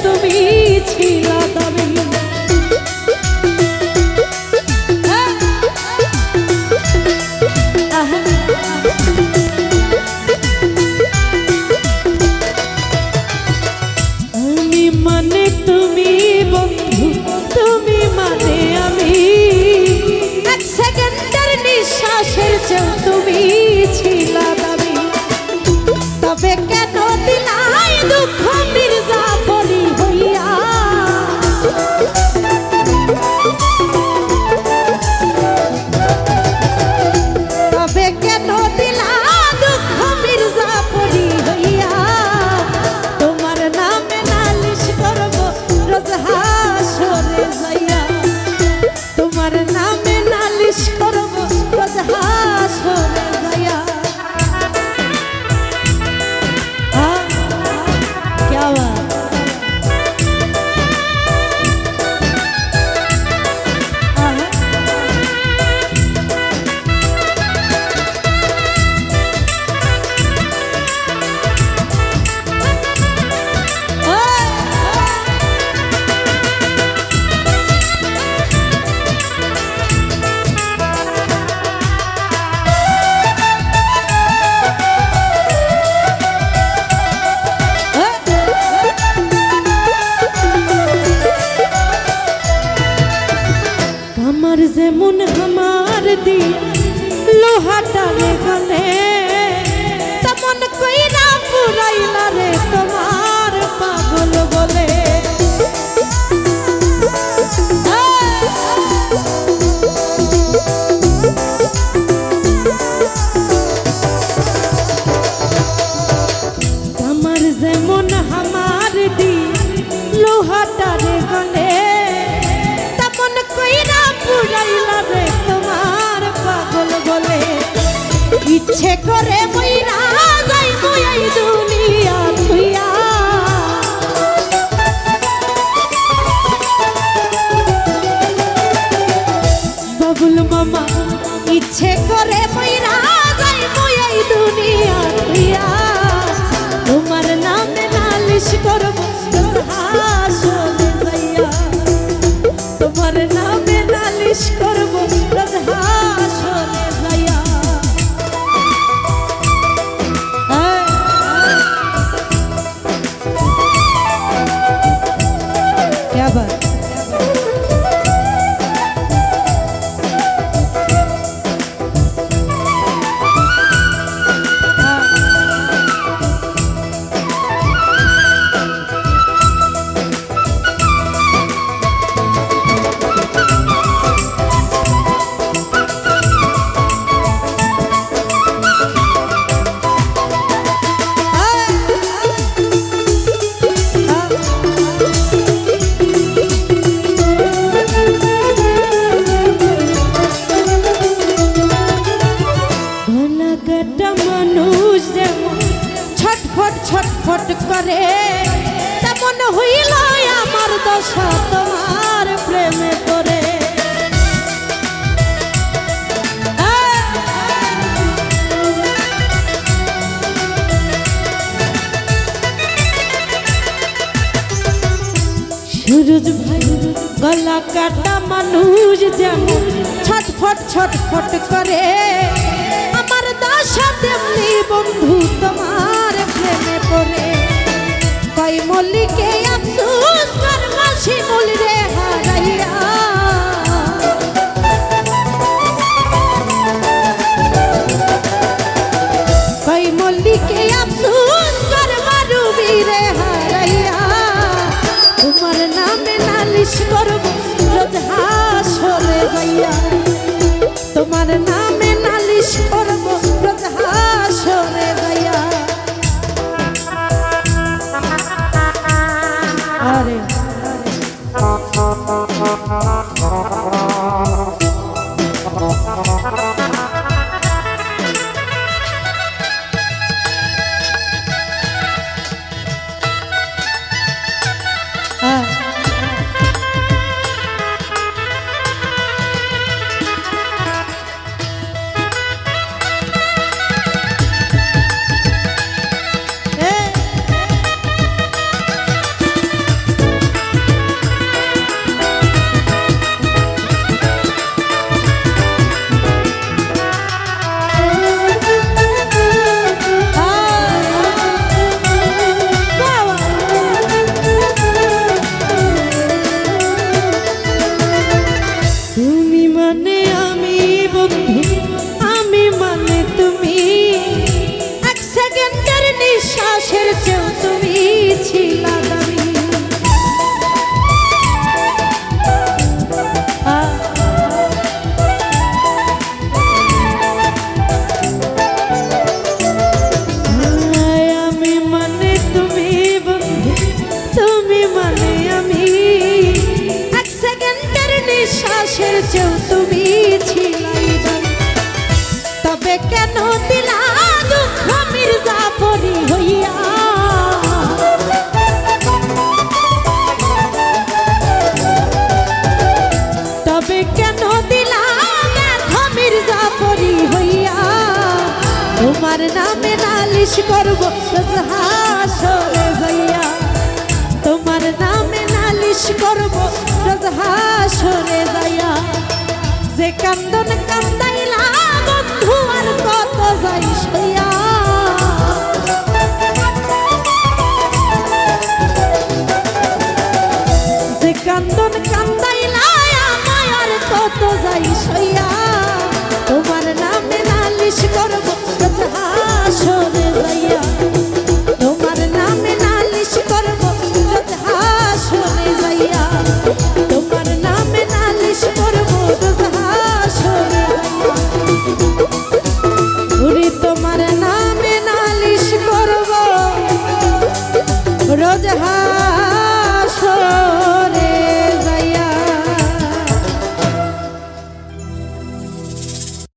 তুমি ছিলা দাবি। আমি মানে তুমি বন্ধু, তুমি মানে আমি, এক সেকেন্ডের নিঃশ্বাসের চেয়েও তুমি ছিলা দাবি। তবে কেন দিলাই দুঃখ মির্জাফরি হইয়া, তবে কেন দিলা দুঃখ মির্জাফরি হইয়া। তোমার নামে নালিশ করব রোজ হাসরে যাইয়া, তোমার নামে নালিশ করব রোজ হাসরে যাইয়া। আমার যেমন আমার দি লোহাটারে গলে, তেমন কইরা পুরাইলা রে তোমার পাগল বলে। আমার যেমন আমার দি লোহাটারে গলে, তেমন কইরা পুরাইলা রে তোমার পাগল বলে। ইচ্ছে করে মইরা যাইব এই দুনিয়া থুইয়া, বাবুল মামা ইচ্ছে করে মইরা যাইব এই দুনিয়া থুইয়া। তোমার নামে নালিশ করব হাসরে যাইয়া, তোমার নামে নালিশ করব রোজ হাসরে যাইয়া। क्या बात। মানুষ যেমন ছটফট ছটফট করে, তেমন হইল আমার দশা তোমার প্রেমে পড়ে। সুরজ ভাই গলা কাটা মানুষ যেমন ছটফট ছটফট করে, আমার দশা তেমনি বন্ধু তোমার প্রেমে পড়ে। কই মল্লিকে আফসোস কর মাসি মূল রে হারাইয়া, কই মল্লিকে আফসোস কর মারুবি রে হারাইয়া। তোমার নামে নালিশ করব রোজ হাসরে যাইয়া, তোমার নামে নালিশ করব রোজ হাসরে যাইয়া। আরে নালিশ করব রোজ হাসরে যাইয়া, তোমার নামে নালিশ করব রোজ হাসরে যাইয়া। যে কান্দন কান্দাইলা বন্ধু আর কত যাই সইয়া, যে কান্দন কান্দাইলা আমায় আর কত যাই